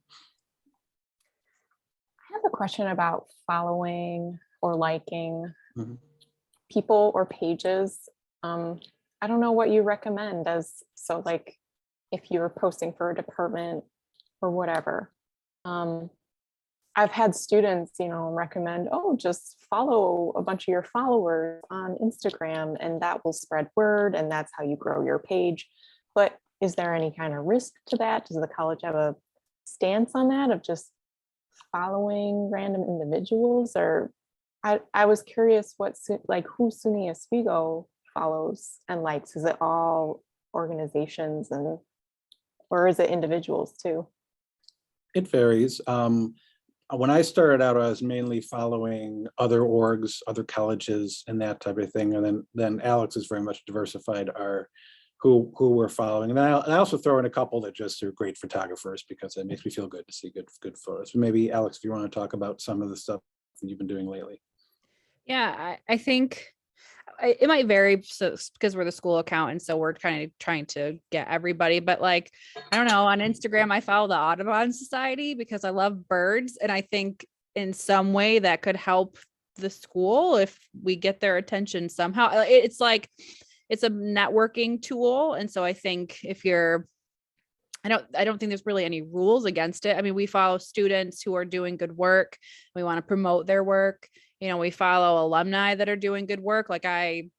Speaker 5: I have a question about following or liking
Speaker 1: Mhm.
Speaker 5: people or pages. I don't know what you recommend so like if you're posting for a department or whatever. I've had students, recommend, oh, just follow a bunch of your followers on Instagram and that will spread word and that's how you grow your page. But is there any kind of risk to that? Does the college have a stance on that of just following random individuals? Or I was curious who SUNY Oswego follows and likes. Is it all organizations or is it individuals too?
Speaker 1: It varies. When I started out, I was mainly following other orgs, other colleges and that type of thing. And then Alex is very much diversified who we're following. And I also throw in a couple that just are great photographers, because it makes me feel good to see good photos. Maybe Alex, if you want to talk about some of the stuff that you've been doing lately.
Speaker 2: Yeah, I think it might vary, so because we're the school account and so we're kind of trying to get everybody, but like, I don't know, on Instagram I follow the Audubon Society because I love birds, and I think in some way that could help the school if we get their attention somehow. It's like it's a networking tool, and so I think if you're I don't think there's really any rules against it. I mean, we follow students who are doing good work. We want to promote their work. We follow alumni that are doing good work. Like I,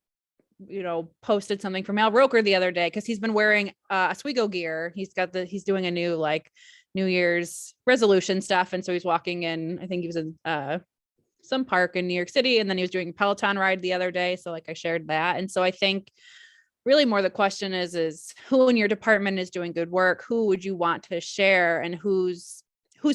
Speaker 2: posted something from Al Roker the other day because he's been wearing Oswego gear. He's doing a new like New Year's resolution stuff. And so he's walking in, I think he was in some park in New York City, and then he was doing a Peloton ride the other day. So like I shared that. And so I think really more the question is who in your department is doing good work? Who would you want to share, and who's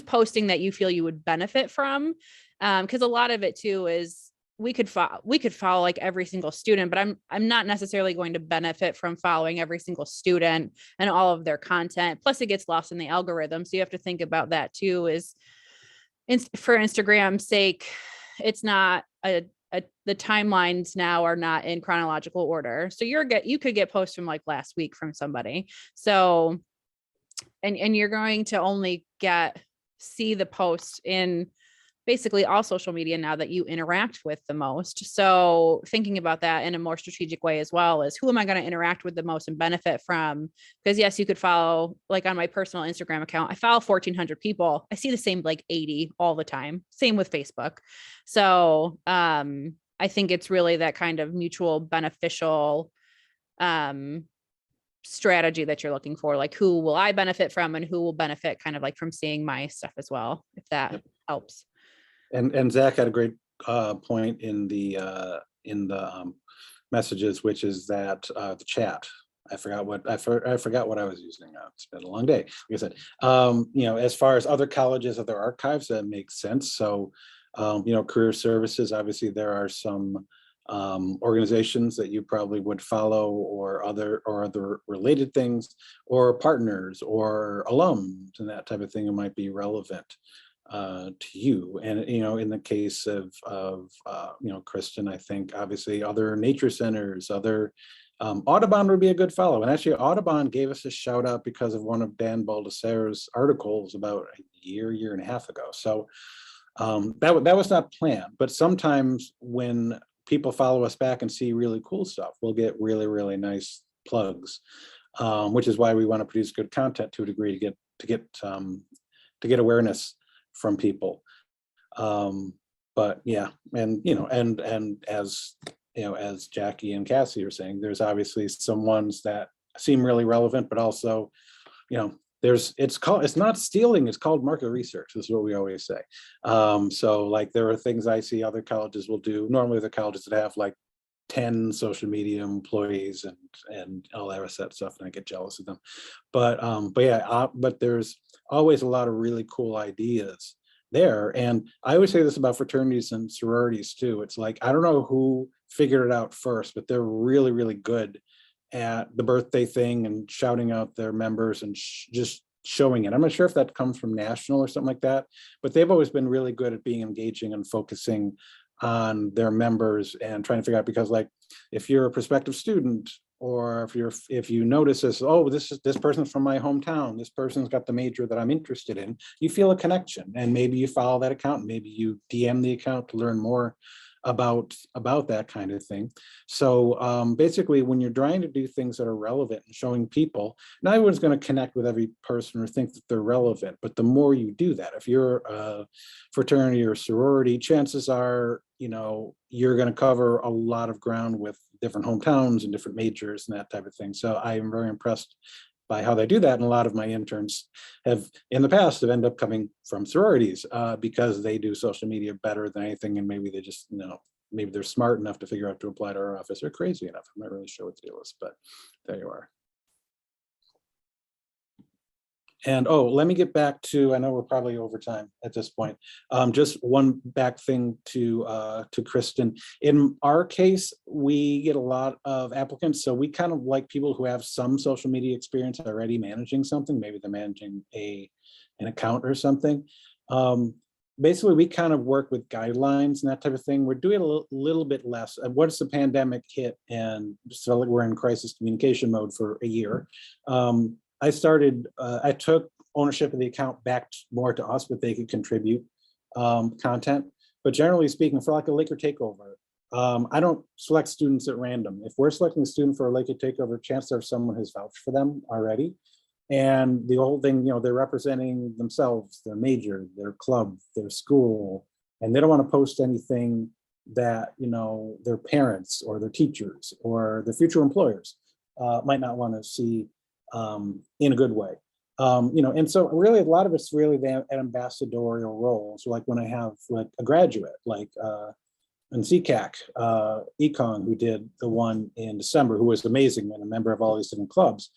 Speaker 2: posting that you feel you would benefit from? Because a lot of it too is we could follow like every single student, but I'm not necessarily going to benefit from following every single student and all of their content. Plus it gets lost in the algorithm. So you have to think about that too, for Instagram's sake, it's not the timelines now are not in chronological order. So you could get posts from like last week from somebody. So, and you're going to only see the post in basically all social media now that you interact with the most. So thinking about that in a more strategic way as well is who am I going to interact with the most and benefit from? Because yes, you could follow, like on my personal Instagram account, I follow 1,400 people. I see the same like 80 all the time. Same with Facebook. So I think it's really that kind of mutual beneficial strategy that you're looking for. Like who will I benefit from and who will benefit kind of like from seeing my stuff as well, if that helps.
Speaker 1: And Zach had a great point in the messages, which is that the chat. I forgot what I was using. It's been a long day. Like I said, as far as other colleges, other archives, that makes sense. So, career services. Obviously, there are some organizations that you probably would follow, or other related things, or partners or alums and that type of thing that might be relevant to you. And in the case of Kristen, I think obviously other nature centers, other Audubon would be a good follow. And actually Audubon gave us a shout out because of one of Dan Baldesser's articles about a year and a half ago. So that was not planned, but sometimes when people follow us back and see really cool stuff, we'll get really nice plugs, which is why we want to produce good content to a degree to get awareness from people. But yeah, and as Jackie and Cassie are saying, there's obviously some ones that seem really relevant, but also, it's not stealing, it's called market research. This is what we always say. So like there are things I see other colleges will do. Normally the colleges that have like 10 social media employees and all that stuff, and I get jealous of them. But there's always a lot of really cool ideas there. And I always say this about fraternities and sororities too. It's like, I don't know who figured it out first, but they're really good at the birthday thing and shouting out their members and just showing it. I'm not sure if that comes from national or something like that, but they've always been really good at being engaging and focusing on their members and trying to figure out, because like if you're a prospective student, or if you notice this, oh, this person's from my hometown, this person's got the major that I'm interested in, you feel a connection, and maybe you follow that account, maybe you DM the account to learn more about that kind of thing. So basically, when you're trying to do things that are relevant and showing people, not everyone's going to connect with every person or think that they're relevant, but the more you do that, if you're a fraternity or sorority, chances are, you're going to cover a lot of ground with different hometowns and different majors and that type of thing. So I am very impressed by how they do that. And a lot of my interns have in the past have ended up coming from sororities because they do social media better than anything. And maybe they just, maybe they're smart enough to figure out to apply to our office, or crazy enough. I'm not really sure what the deal is, but there you are. And let me get back to, I know we're probably over time at this point. Just one back thing to Kristen. In our case, we get a lot of applicants. So we kind of like people who have some social media experience already managing something. Maybe they're managing an account or something. Basically, we kind of work with guidelines and that type of thing. We're doing a little bit less. Once the pandemic hit, and so we're in crisis communication mode for a year, I took ownership of the account back more to us, but they could contribute content. But generally speaking, for like a Laker takeover, I don't select students at random. If we're selecting a student for a Laker takeover, chances are someone has vouched for them already. And the whole thing, they're representing themselves, their major, their club, their school, and they don't want to post anything that, their parents or their teachers or their future employers might not want to see in a good way. And so really a lot of it's really an ambassadorial role. So like when I have like a graduate, like in CCAC, Econ, who did the one in December, who was amazing and a member of all these different clubs.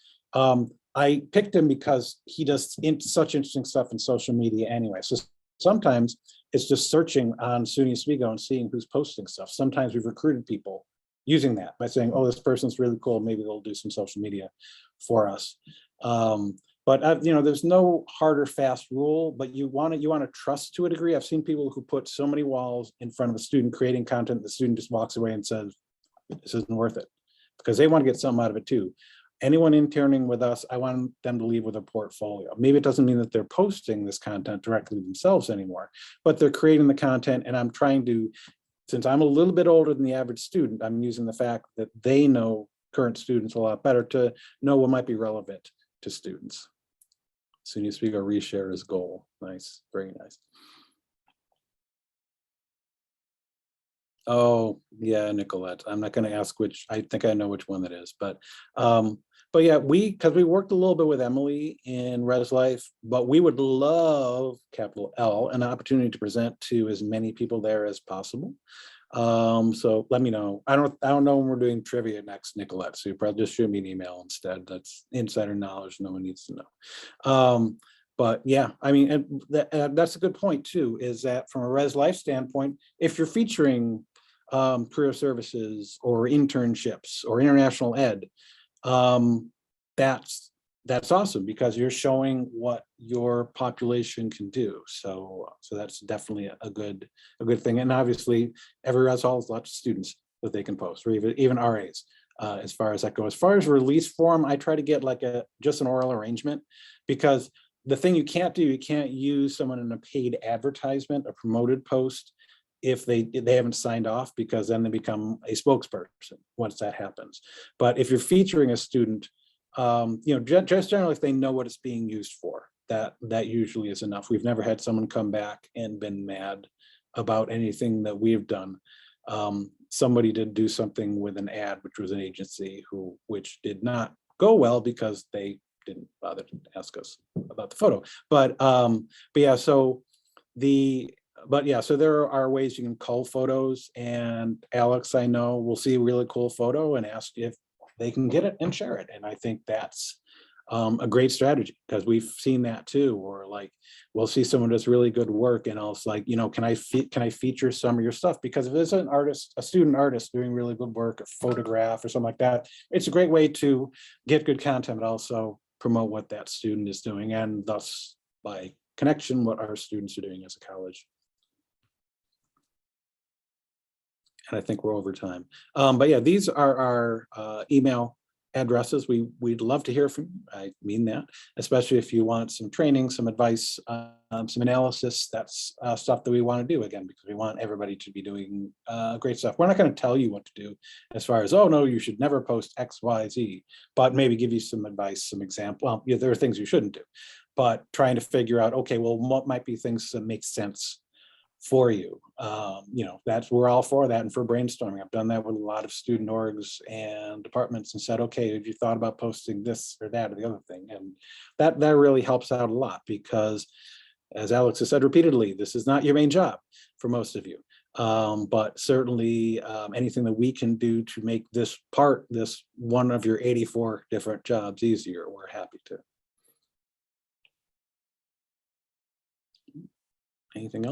Speaker 1: I picked him because he does such interesting stuff in social media anyway. So sometimes it's just searching on SUNY Oswego and seeing who's posting stuff. Sometimes we've recruited people using that by saying, oh, this person's really cool, maybe they'll do some social media for us. But there's no hard or fast rule, but you want to trust to a degree. I've seen people who put so many walls in front of a student creating content, the student just walks away and says, this isn't worth it, because they want to get something out of it too. Anyone interning with us, I want them to leave with a portfolio. Maybe it doesn't mean that they're posting this content directly themselves anymore, but they're creating the content, and I'm trying to, since I'm a little bit older than the average student, I'm using the fact that they know current students a lot better to know what might be relevant to students. SUNY Oswego reshare is goal. Nice, very nice. Oh yeah, Nicolette. I'm not going to ask which. I think I know which one that is, but yeah, because we worked a little bit with Emily in Res Life, but we would love, capital L, an opportunity to present to as many people there as possible. So let me know. I don't know when we're doing trivia next, Nicolette. So you probably just shoot me an email instead. That's insider knowledge no one needs to know. But yeah, I mean, and that's a good point too, is that from a Res Life standpoint, if you're featuring career services or internships or international ed, that's awesome because you're showing what your population can do. So that's definitely a good thing. And obviously, every res hall has lots of students that they can post, or even RAs. As far as that goes, as far as release form, I try to get like just an oral arrangement, because the thing you can't do, you can't use someone in a paid advertisement, a promoted post, if they haven't signed off, because then they become a spokesperson once that happens. But if you're featuring a student, just generally if they know what it's being used for, that usually is enough. We've never had someone come back and been mad about anything that we've done. Somebody did do something with an ad, which was an agency which did not go well because they didn't bother to ask us about the photo. But yeah, so there are ways you can cull photos, and Alex, I know, will see a really cool photo and ask if they can get it and share it. And I think that's a great strategy, because we've seen that too, or like we'll see someone does really good work and I'll like, can I feature some of your stuff? Because if there's a student artist doing really good work, a photograph or something like that, it's a great way to get good content, but also promote what that student is doing, and thus by connection what our students are doing as a college. And I think we're over time. But yeah, these are our email addresses. We'd love to hear from you. I mean that, especially if you want some training, some advice, some analysis. That's stuff that we want to do, again, because we want everybody to be doing great stuff. We're not going to tell you what to do as far as, oh no, you should never post X, Y, Z, but maybe give you some advice, some example. Well, yeah, there are things you shouldn't do, but trying to figure out, okay, well, what might be things that make sense for you. We're all for that, and for brainstorming. I've done that with a lot of student orgs and departments and said, okay, have you thought about posting this or that or the other thing? And that really helps out a lot, because as Alex has said repeatedly, this is not your main job for most of you. But certainly anything that we can do to make this one of your 84 different jobs easier, we're happy to. Anything else?